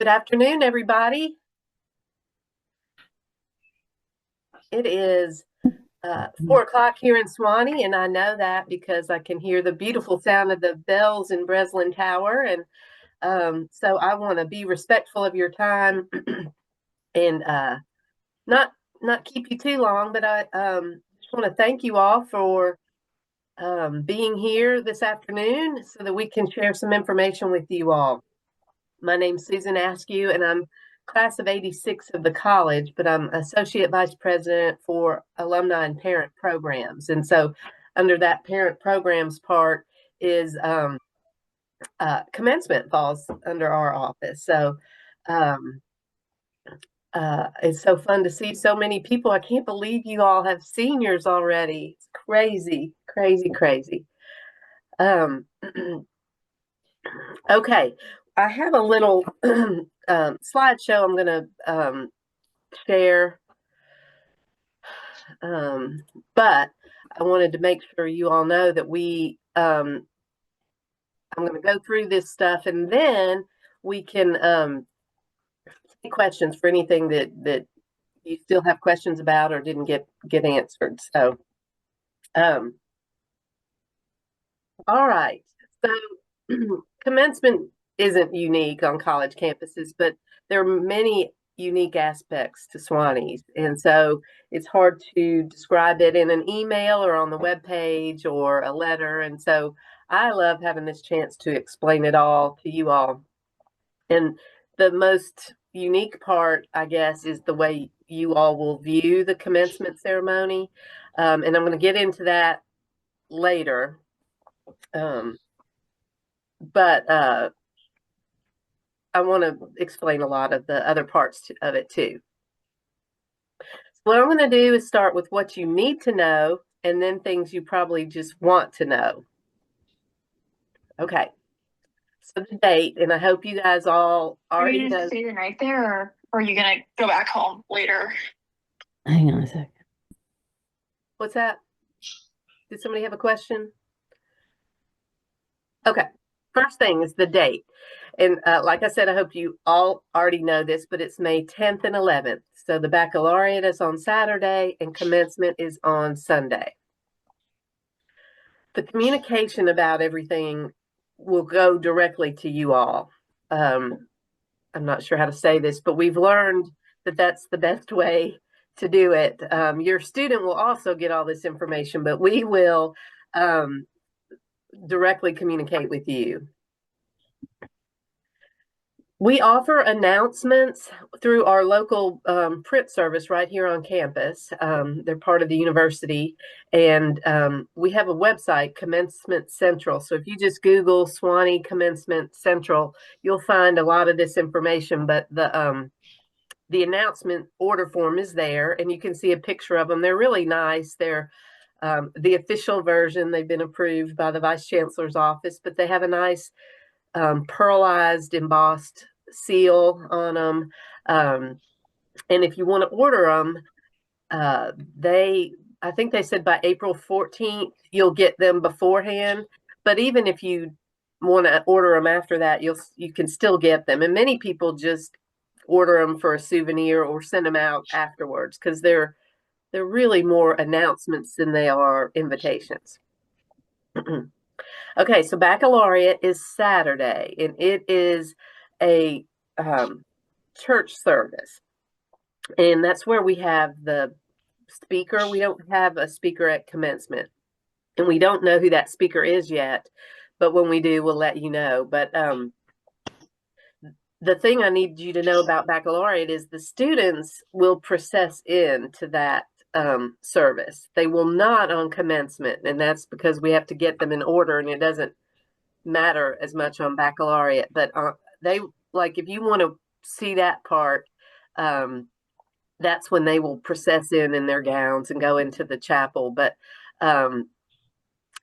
Good afternoon, everybody. It is 4 o'clock here in Sewanee, and I know that because I can hear the beautiful sound of the bells in Breslin Tower. And so I want to be respectful of your time and not not keep you too long. But I just want to thank you all for being here this afternoon so that we can share some information with you all. My name's Susan Askew, and I'm class of 86 of the college, but I'm associate vice president for alumni and parent programs. And so under that parent programs part is commencement falls under our office. So um, it's so fun to see so many people. I can't believe you all have seniors already. It's crazy, crazy, crazy. Um, okay, I have a little slideshow I'm going to share. But I wanted to make sure you all know that I'm going to go through this stuff and then we can take questions for anything that you still have questions about or didn't get answered. So, um, all right. So commencement isn't unique on college campuses, but there are many unique aspects to Swanee's. And so it's hard to describe it in an email or on the web page or a letter. And so I love having this chance to explain it all to you all. And the most unique part, I guess, is the way you all will view the commencement ceremony. And I'm going to get into that later. Um, but I want to explain a lot of the other parts of it too. So what I'm going to do is start with what you need to know and then things you probably just want to know. Okay. So the date, and I hope you guys all Are already you gonna know. stay the night there, or are you gonna go back home later? Hang on a second. What's that? Did somebody have a question? Okay. First thing is the date. And like I said, I hope you all already know this, but it's May 10th and 11th. So the baccalaureate is on Saturday and commencement is on Sunday. The communication about everything will go directly to you all. I'm not sure how to say this, but we've learned that that's the best way to do it. Your student will also get all this information, but we will directly communicate with you. We offer announcements through our local print service right here on campus. They're part of the university, and we have a website, Commencement Central. So if you just Google Sewanee Commencement Central, you'll find a lot of this information. But the announcement order form is there, and you can see a picture of them. They're really nice. They're the official version. They've been approved by the Vice Chancellor's office, but they have a nice pearlized embossed seal on them. And if you want to order them, I think they said by April 14th, you'll get them beforehand. But even if you want to order them after that, you can still get them. And many people just order them for a souvenir or send them out afterwards because they're really more announcements than they are invitations. Okay, so baccalaureate is Saturday, and it is a church service. And that's where we have the speaker. We don't have a speaker at commencement, and we don't know who that speaker is yet. But when we do, we'll let you know. But the thing I need you to know about baccalaureate is the students will process into that service. They will not on commencement, and that's because we have to get them in order, and it doesn't matter as much on baccalaureate. But they like if you want to see that part, that's when they will process in their gowns and go into the chapel. But and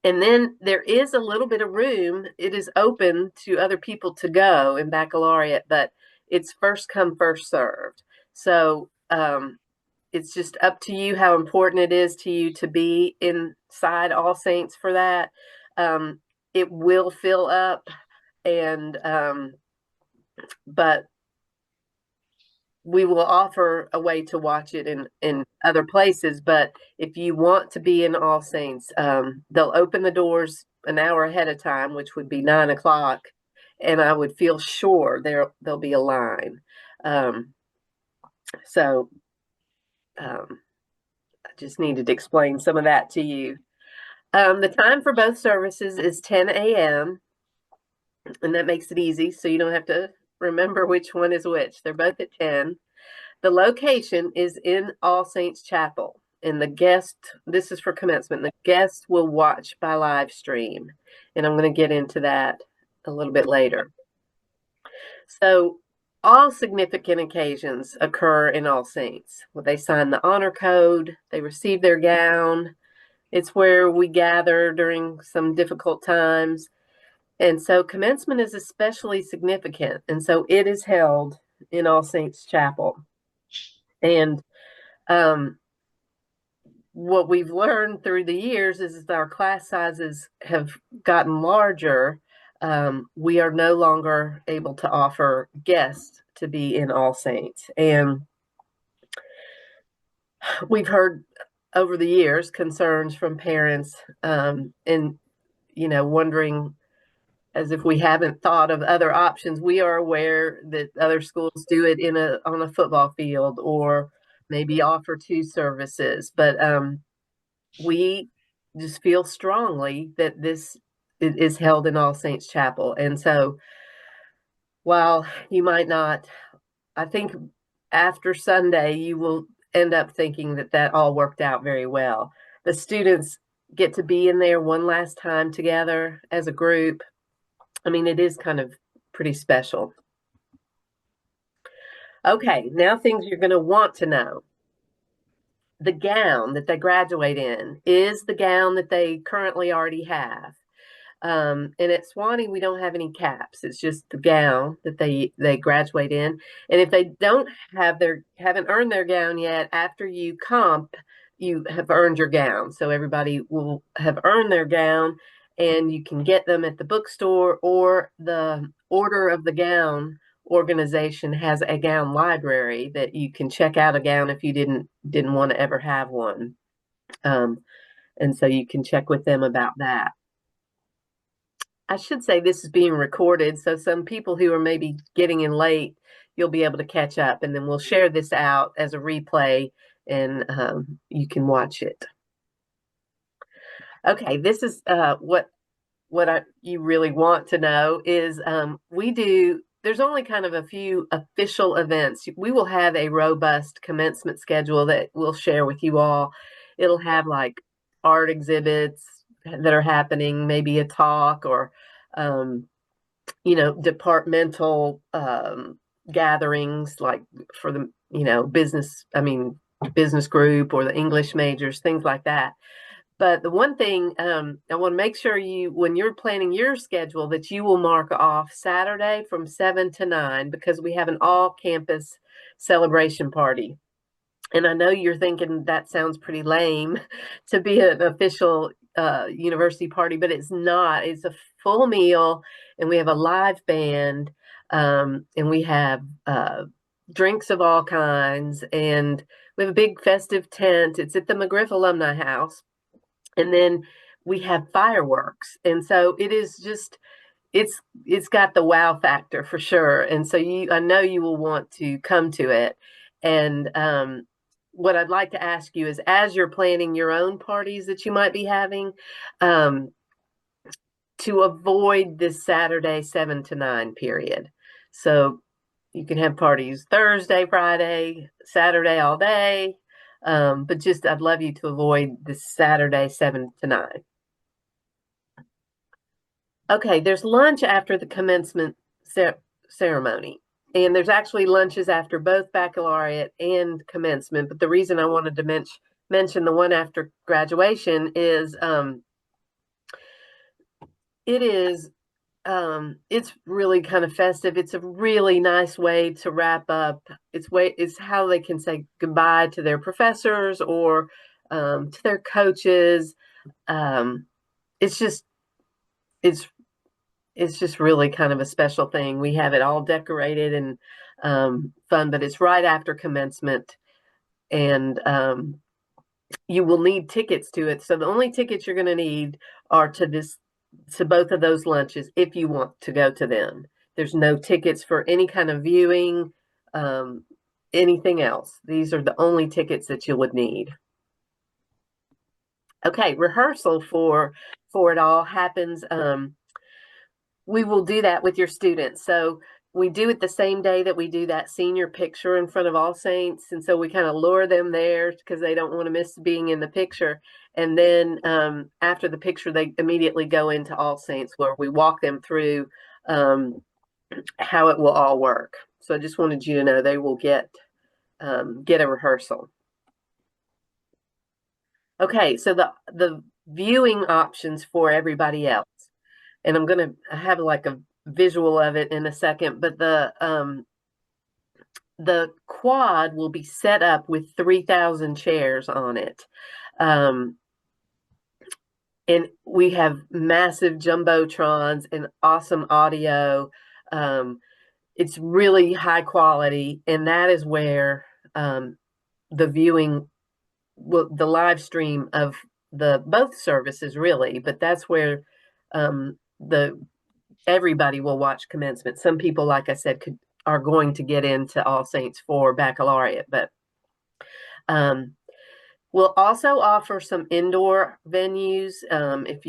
then there is a little bit of room. It is open to other people to go in baccalaureate, but it's first come, first served. So it's just up to you how important it is to you to be inside All Saints for that. It will fill up, and but we will offer a way to watch it in other places, but if you want to be in All Saints, they'll open the doors an hour ahead of time, which would be 9 o'clock, and I would feel sure there'll be a line. So I just needed to explain some of that to you. The time for both services is 10 a.m., and that makes it easy, so you don't have to remember which one is which. They're both at 10. The location is in All Saints Chapel, and this is for commencement, the guests will watch by live stream, and I'm going to get into that a little bit later. So all significant occasions occur in All Saints. Well, they sign the honor code, they receive their gown. It's where we gather during some difficult times. And so commencement is especially significant. And so it is held in All Saints Chapel. And what we've learned through the years is that our class sizes have gotten larger. We are no longer able to offer guests to be in All Saints. And we've heard over the years concerns from parents and, wondering as if we haven't thought of other options. We are aware that other schools do it on a football field or maybe offer 2 services, but we just feel strongly that this is held in All Saints Chapel. And so while you might not, I think after Sunday, you will end up thinking that all worked out very well. The students get to be in there one last time together as a group. I mean, it is kind of pretty special. Okay, now things you're going to want to know. The gown that they graduate in is the gown that they currently already have. And at Sewanee, we don't have any caps. It's just the gown that they graduate in. And if they haven't earned their gown yet, after you comp, you have earned your gown. So everybody will have earned their gown, and you can get them at the bookstore, or the Order of the Gown organization has a gown library that you can check out a gown if you didn't want to ever have one. And so you can check with them about that. I should say this is being recorded, so some people who are maybe getting in late, you'll be able to catch up, and then we'll share this out as a replay, and you can watch it. Okay, this is what you really want to know is there's only kind of a few official events. We will have a robust commencement schedule that we'll share with you all. It'll have like art exhibits that are happening, maybe a talk, or departmental gatherings, like for the business group or the English majors, things like that. But the one thing I want to make sure when you're planning your schedule, that you will mark off Saturday from 7 to 9, because we have an all-campus celebration party. And I know you're thinking that sounds pretty lame to be an official university party, but it's not. It's a full meal, and we have a live band, and we have drinks of all kinds, and we have a big festive tent. It's at the McGriff Alumni House, and then we have fireworks, and so it is just it's got the wow factor for sure. And so I know you will want to come to it. And what I'd like to ask you is, as you're planning your own parties that you might be having, to avoid this Saturday 7 to 9 period. So you can have parties Thursday, Friday, Saturday all day, but I'd love you to avoid this Saturday 7 to 9. Okay, there's lunch after the commencement ceremony. And there's actually lunches after both baccalaureate and commencement. But the reason I wanted to mention the one after graduation is it's really kind of festive. It's a really nice way to wrap up. It's how they can say goodbye to their professors or to their coaches. It's just really kind of a special thing. We have it all decorated, and fun, but it's right after commencement, and you will need tickets to it. So the only tickets you're going to need are to both of those lunches if you want to go to them. There's no tickets for any kind of viewing, um, anything else. These are the only tickets that you would need. Okay, rehearsal for it all happens. We will do that with your students. So we do it the same day that we do that senior picture in front of All Saints. And so we kind of lure them there because they don't want to miss being in the picture. And then after the picture, they immediately go into All Saints where we walk them through how it will all work. So I just wanted you to know they will get a rehearsal. Okay, so the viewing options for everybody else, and I'm going to have like a visual of it in a second, but the quad will be set up with 3,000 chairs on it. And we have massive jumbotrons and awesome audio. It's really high quality, and that is where the viewing, the live stream of the both services really, but that's where the everybody will watch commencement. Some people, like I said, are going to get into All Saints for baccalaureate, but we'll also offer some indoor venues. If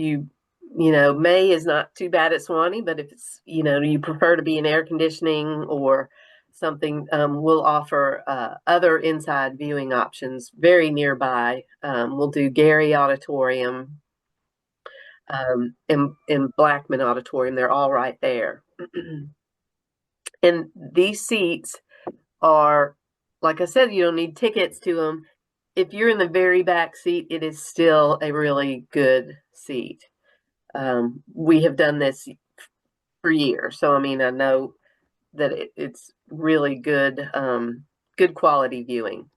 May is not too bad at Sewanee, but if it's, you prefer to be in air conditioning or something, we'll offer other inside viewing options very nearby. We'll do Gary Auditorium, in Blackman Auditorium. They're all right there. And these seats are, like I said, you don't need tickets to them. If you're in the very back seat, it is still a really good seat. We have done this for years, so I mean, I know that it's really good, good quality viewing.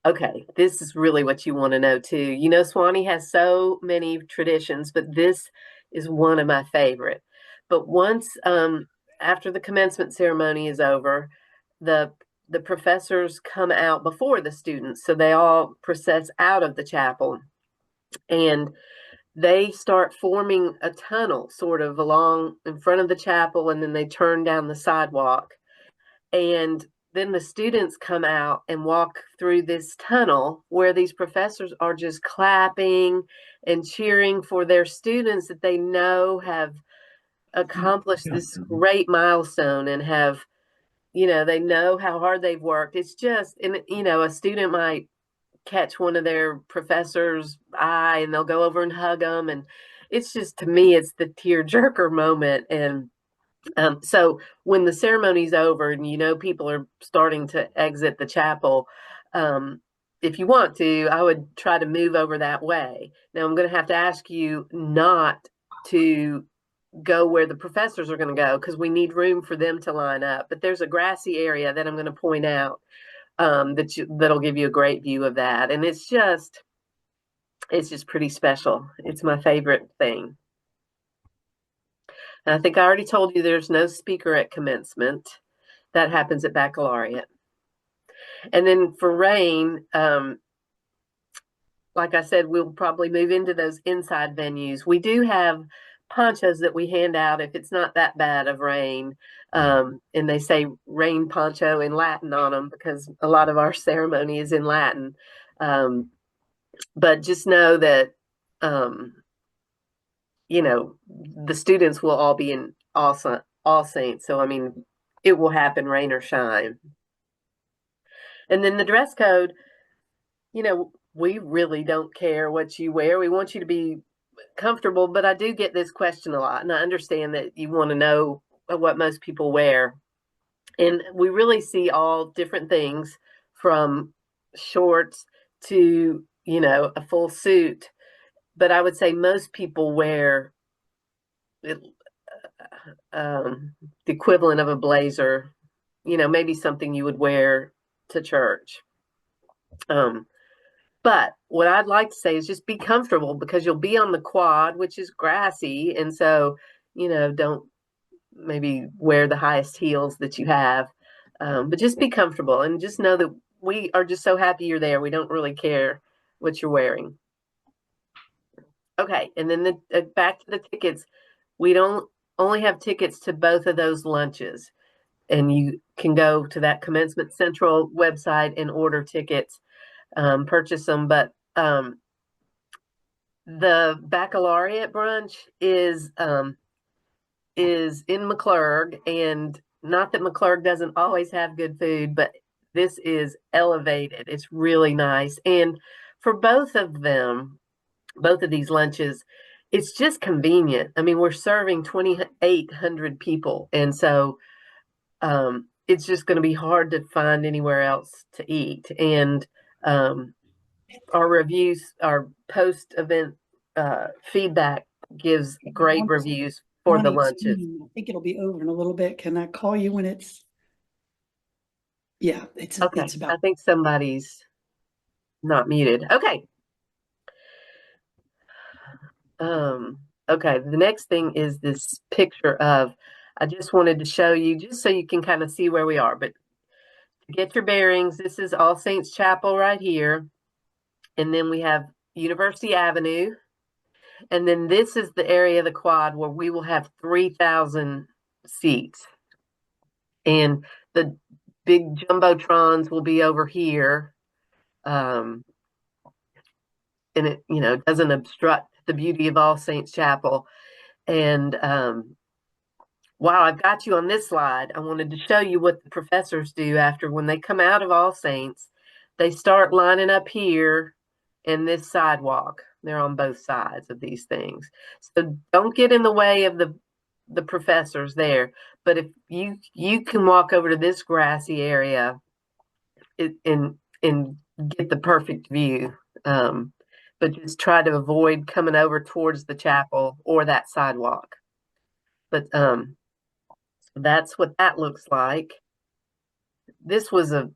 Okay, this is really what you want to know too. Sewanee has so many traditions, but this is one of my favorite. But once after the commencement ceremony is over, the professors come out before the students, so they all process out of the chapel, and they start forming a tunnel sort of along in front of the chapel, and then they turn down the sidewalk, and then the students come out and walk through this tunnel where these professors are just clapping and cheering for their students that they know have accomplished this great milestone and have, they know how hard they've worked. It's just, and a student might catch one of their professors' eye and they'll go over and hug them. And it's just, to me, it's the tearjerker moment. And so when the ceremony's over and people are starting to exit the chapel, if you want to, I would try to move over that way. Now I'm going to have to ask you not to go where the professors are going to go because we need room for them to line up. But there's a grassy area that I'm going to point out that'll give you a great view of that, and it's just pretty special. It's my favorite thing. And I think I already told you there's no speaker at commencement. That happens at baccalaureate. And then for rain, like I said, we'll probably move into those inside venues. We do have ponchos that we hand out if it's not that bad of rain. And they say rain poncho in Latin on them because a lot of our ceremony is in Latin. But just know that, the students will all be in all saints. So, I mean, it will happen rain or shine. And then the dress code, we really don't care what you wear. We want you to be comfortable, but I do get this question a lot, and I understand that you want to know what most people wear. And we really see all different things from shorts to, a full suit. But I would say most people wear the equivalent of a blazer, maybe something you would wear to church. But what I'd like to say is just be comfortable because you'll be on the quad, which is grassy. And so, don't maybe wear the highest heels that you have. But just be comfortable and just know that we are just so happy you're there. We don't really care what you're wearing. Okay, and then back to the tickets. We don't only have tickets to both of those lunches, and you can go to that Commencement Central website and order tickets, purchase them. But the baccalaureate brunch is in McClurg, and not that McClurg doesn't always have good food, but this is elevated. It's really nice. And for both of them, both of these lunches, it's just convenient. I mean, we're serving 2,800 people, and so it's just going to be hard to find anywhere else to eat. And um, our reviews, our post-event feedback gives great reviews for the lunches. I think it'll be over in a little bit. Can I call you when it's? Yeah, Okay, it's I about. think somebody's not muted. Okay. Okay, the next thing is this picture of, I just wanted to show you just so you can kind of see where we are, but to get your bearings, this is All Saints Chapel right here. And then we have University Avenue. And then this is the area of the quad where we will have 3,000 seats. And the big jumbotrons will be over here. And it, doesn't obstruct the beauty of All Saints Chapel. And while I've got you on this slide, I wanted to show you what the professors do after when they come out of All Saints. They start lining up here in this sidewalk. They're on both sides of these things. So don't get in the way of the professors there. But if you can walk over to this grassy area and get the perfect view. But just try to avoid coming over towards the chapel or that sidewalk. But that's what that looks like. This was a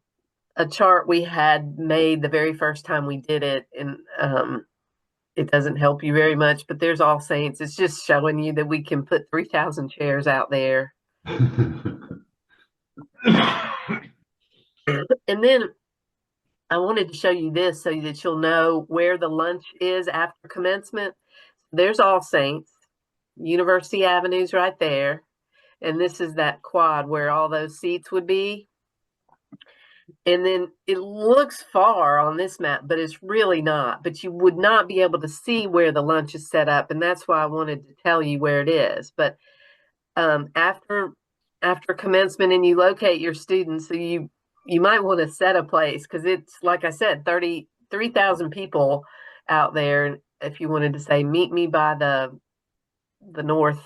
chart we had made the very first time we did it, and it doesn't help you very much, but there's All Saints. It's just showing you that we can put 3,000 chairs out there. And then I wanted to show you this so that you'll know where the lunch is after commencement. There's All Saints. University Avenue's right there. And this is that quad where all those seats would be. And then it looks far on this map, but it's really not. But you would not be able to see where the lunch is set up, and that's why I wanted to tell you where it is. But after commencement and you locate your students, so you might want to set a place because it's, like I said, 3,000 people out there. If you wanted to say, meet me by the north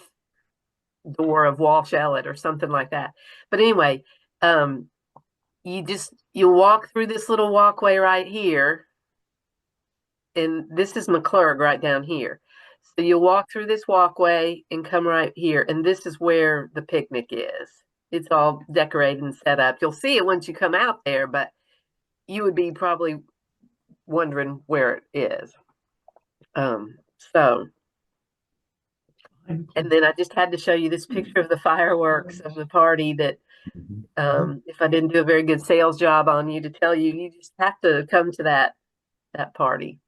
door of Walsh Ellet or something like that. But anyway, you walk through this little walkway right here, and this is McClurg right down here. So you'll walk through this walkway and come right here, and this is where the picnic is. It's all decorated and set up. You'll see it once you come out there, but you would be probably wondering where it is. And then I just had to show you this picture of the fireworks of the party that if I didn't do a very good sales job on you to tell you, you just have to come to that party.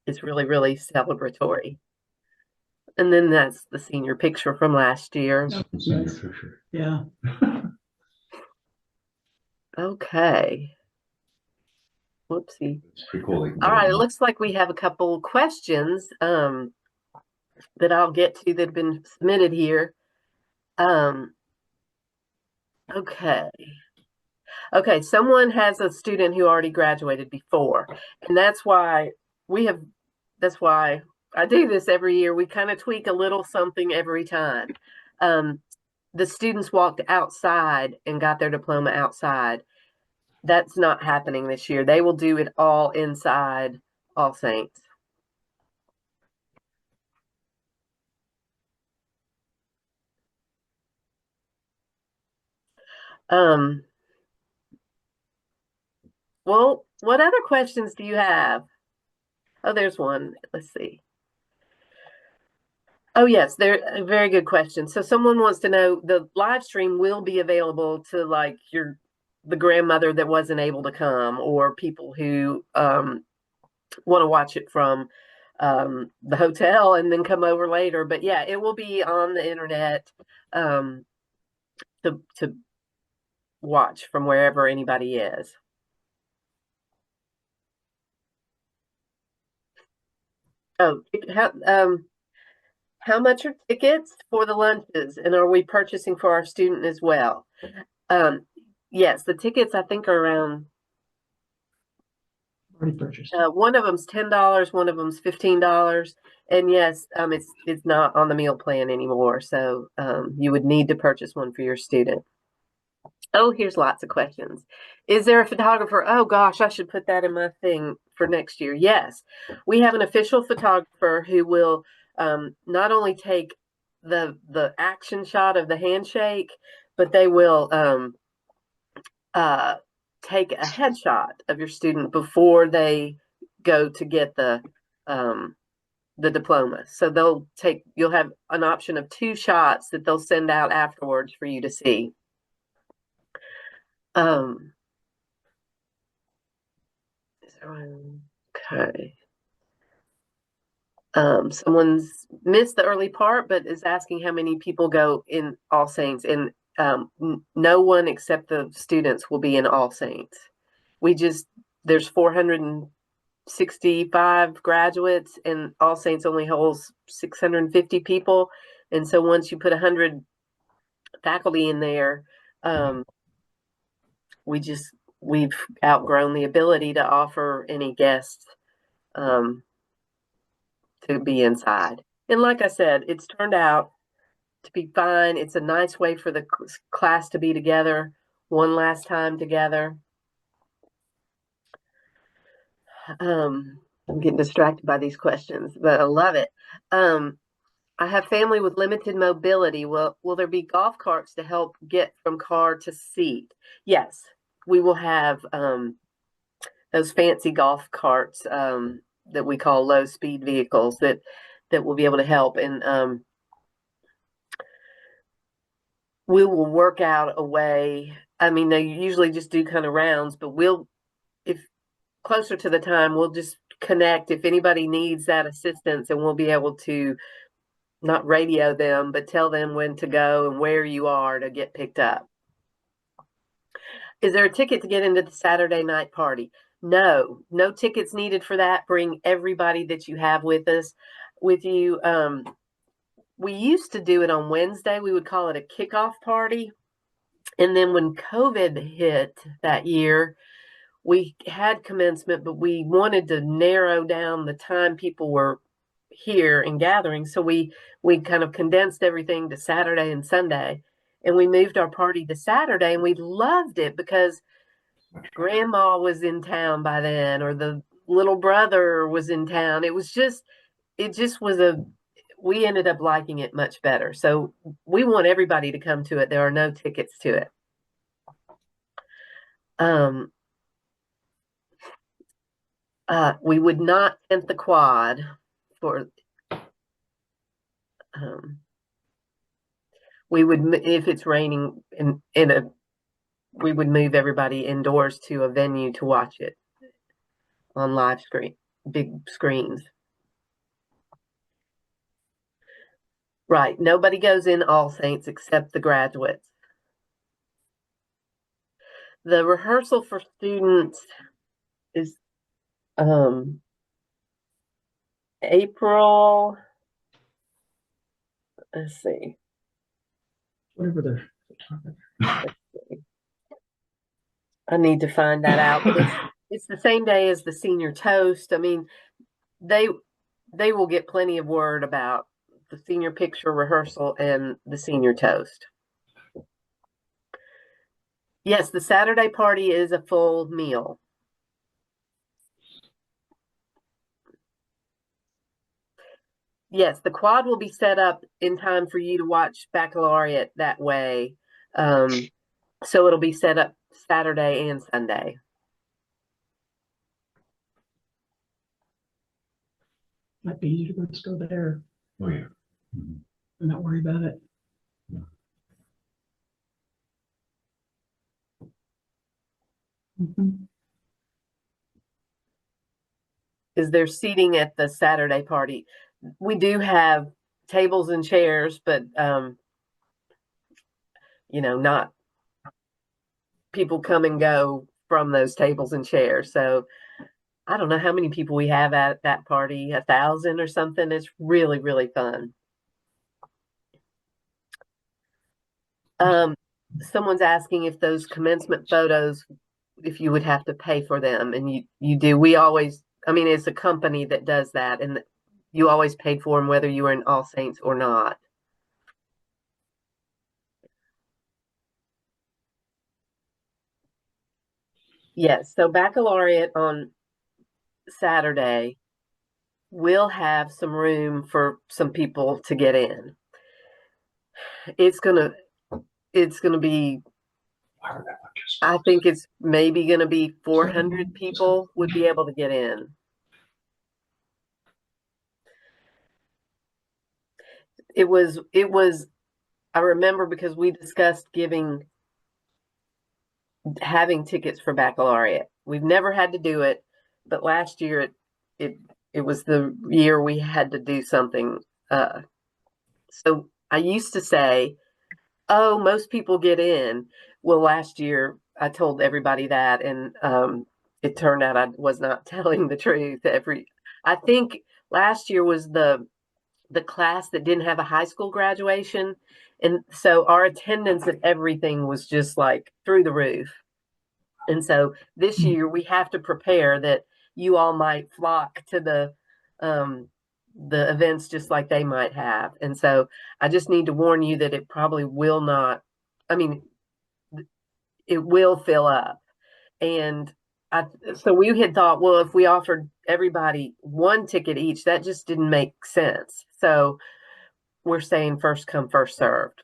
It's really, really celebratory. And then that's the senior picture from last year. Senior picture. Yeah. Okay. Whoopsie. It's pretty cool. All right, it looks like we have a couple questions that I'll get to that have been submitted here. Okay. Okay, someone has a student who already graduated before, and that's why I do this every year. We kind of tweak a little something every time. The students walked outside and got their diploma outside. That's not happening this year. They will do it all inside All Saints. Well, what other questions do you have? Oh, there's one. Let's see. Oh, yes, they're a very good question. So someone wants to know the live stream will be available to like the grandmother that wasn't able to come or people who want to watch it from the hotel and then come over later. But yeah, it will be on the internet um, to watch from wherever anybody is. Oh, how much are tickets for the lunches, and are we purchasing for our student as well? Um, yes, the tickets I think are around. Already purchased. One of them's $10, one of them's $15, and yes, it's not on the meal plan anymore. So you would need to purchase one for your student. Oh, here's lots of questions. Is there a photographer? Oh gosh, I should put that in my thing for next year. Yes, we have an official photographer who will not only take the action shot of the handshake, but they will uh, take a headshot of your student before they go to get the diploma. So you'll have an option of 2 shots that they'll send out afterwards for you to see. Um, okay. Someone's missed the early part, but is asking how many people go in All Saints, and no one except the students will be in All Saints. There's 465 graduates, and All Saints only holds 650 people, and so once you put 100 faculty in there, we've outgrown the ability to offer any guests to be inside. And like I said, it's turned out to be fine. It's a nice way for the class to be together one last time together. I'm getting distracted by these questions, but I love it. I have family with limited mobility. Will there be golf carts to help get from car to seat? Yes, we will have those fancy golf carts that we call low speed vehicles that will be able to help. And we will work out a way. I mean, they usually just do kind of rounds, but if closer to the time, we'll just connect if anybody needs that assistance, and we'll be able to not radio them, but tell them when to go and where you are to get picked up. Is there a ticket to get into the Saturday night party? No, no tickets needed for that. Bring everybody that you have with you. We used to do it on Wednesday. We would call it a kickoff party. And then when COVID hit that year, we had commencement, but we wanted to narrow down the time people were here and gathering. So we kind of condensed everything to Saturday and Sunday. And we moved our party to Saturday, and we loved it because grandma was in town by then, or the little brother was in town. It just was we ended up liking it much better. So we want everybody to come to it. There are no tickets to it. We would not tent the quad for, we would, if it's raining we would move everybody indoors to a venue to watch it on live screen, big screens. Right. Nobody goes in All Saints except the graduates. The rehearsal for students is April. Let's see. Whatever they're. I need to find that out, but it's the same day as the senior toast. I mean, they will get plenty of word about the senior picture rehearsal and the senior toast. Yes, the Saturday party is a full meal. Yes, the quad will be set up in time for you to watch baccalaureate that way. So it'll be set up Saturday and Sunday. Might be easier to go there. Oh, yeah. I'm not worried about it. Mhm. Is there seating at the Saturday party? We do have tables and chairs, but not people come and go from those tables and chairs. So I don't know how many people we have at that party, 1,000 or something. It's really, really fun. Someone's asking if those commencement photos, if you would have to pay for them, and you do. We always, I mean, it's a company that does that, and you always paid for them whether you were in All Saints or not. Yes, so baccalaureate on Saturday, we'll have some room for some people to get in. It's gonna be, I think it's maybe gonna be 400 people would be able to get in. It was, I remember because we discussed having tickets for baccalaureate. We've never had to do it, but last year it it was the year we had to do something. So I used to say, "Oh, most people get in." Well, last year I told everybody that, and it turned out I was not telling the truth. I think last year was the class that didn't have a high school graduation, and so our attendance at everything was just like through the roof. And so this year we have to prepare that you all might flock to the events just like they might have. And so I just need to warn you that it probably will not, I mean, it will fill up. And so we had thought, well, if we offered everybody one ticket each, that just didn't make sense. So we're saying first come, first served.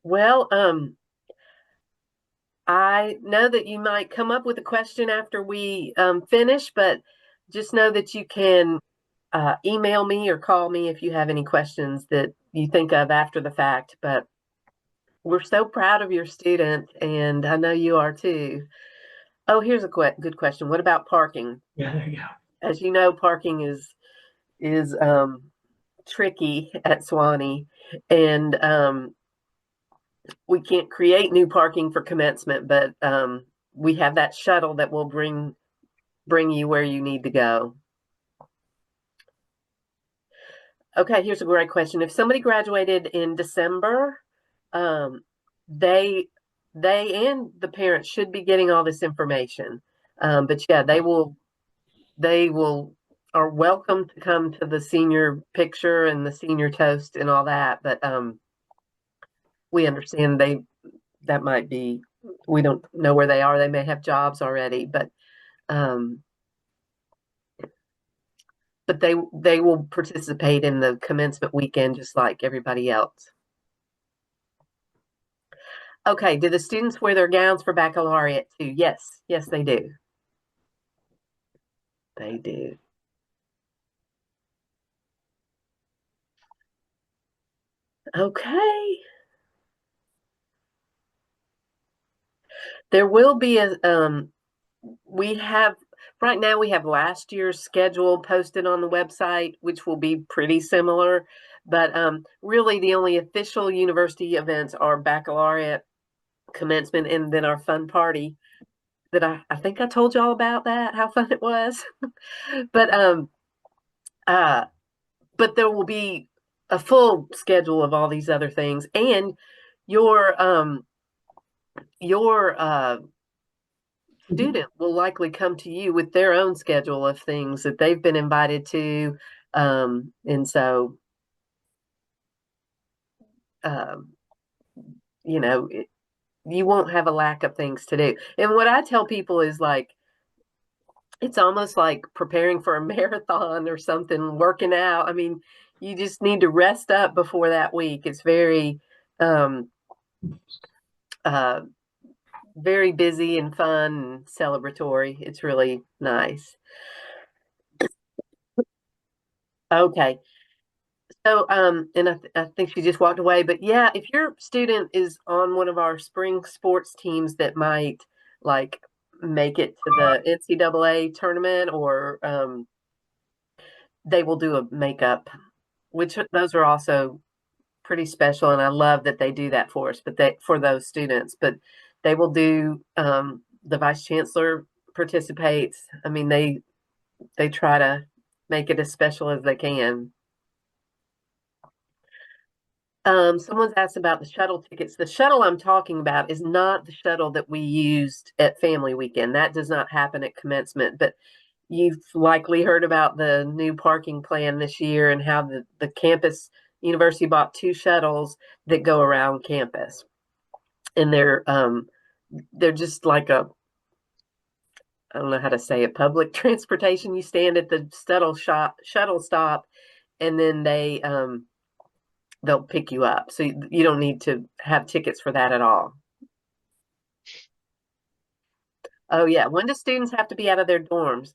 Well, I know that you might come up with a question after we finish, but just know that you can email me or call me if you have any questions that you think of after the fact. But we're so proud of your student, and I know you are too. Oh, here's a good question. What about parking? Yeah, there you go. As you know, parking is tricky at Sewanee, and we can't create new parking for commencement, but we have that shuttle that will bring you where you need to go. Okay, here's a great question. If somebody graduated in December, um, they and the parents should be getting all this information. But yeah, they will are welcome to come to the senior picture and the senior toast and all that. But we understand that might be, we don't know where they are. They may have jobs already, um, but they will participate in the commencement weekend just like everybody else. Okay, do the students wear their gowns for baccalaureate too? Yes, yes, they do. They do. Okay. There will be we have, right now we have last year's schedule posted on the website, which will be pretty similar. But really the only official university events are baccalaureate, commencement, and then our fun party that I think I told y'all about that, how fun it was. But uh but there will be a full schedule of all these other things, and your your student will likely come to you with their own schedule of things that they've been invited to, and so um, you won't have a lack of things to do. And what I tell people is like, it's almost like preparing for a marathon or something, working out. I mean, you just need to rest up before that week. It's very, uh, very busy and fun and celebratory. It's really nice. Okay. So, and I think she just walked away, but yeah, if your student is on one of our spring sports teams that might like make it to the NCAA tournament, or they will do a makeup, which those are also pretty special, and I love that they do that for us, but for those students, but they will do, the vice chancellor participates. I mean, they try to make it as special as they can. Someone's asked about the shuttle tickets. The shuttle I'm talking about is not the shuttle that we used at Family Weekend. That does not happen at commencement, but you've likely heard about the new parking plan this year and how the campus university bought 2 shuttles that go around campus. And they're just like I don't know how to say it, public transportation. You stand at the shuttle stop, and then they'll pick you up. So you don't need to have tickets for that at all. Oh yeah, when do students have to be out of their dorms?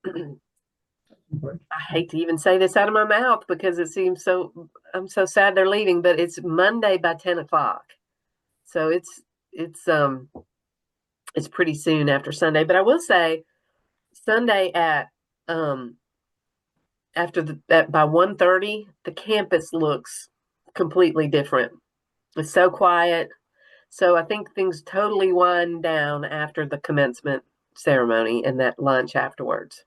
I hate to even say this out of my mouth because it seems I'm so sad they're leaving, but it's Monday by 10 o'clock. So it's pretty soon after Sunday. But I will say Sunday at by 1:30, the campus looks completely different. It's so quiet. So I think things totally wind down after the commencement ceremony and that lunch afterwards.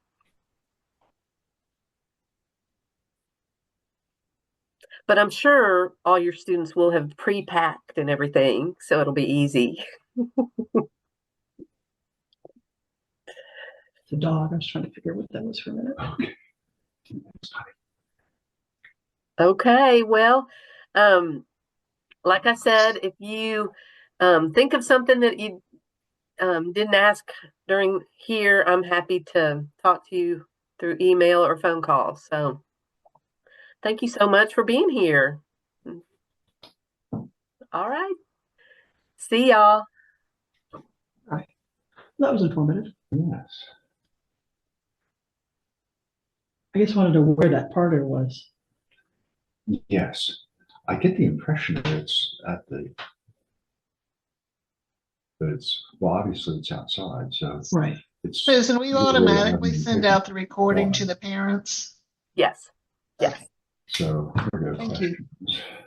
But I'm sure all your students will have pre-packed and everything, so it'll be easy. The dog, I was trying to figure out what that was for a minute. Okay, well, like I said, if you think of something that you didn't ask during here, I'm happy to talk to you through email or phone call. So thank you so much for being here. All right. See y'all. That was informative. Yes. I just wanted to know where that parlor was. Yes. I get the impression that it's well, obviously it's outside, so Right. it's. Susan, we really automatically having send to out the recording why. to the parents. Yes. Yes. So, there goes Thank you. questions.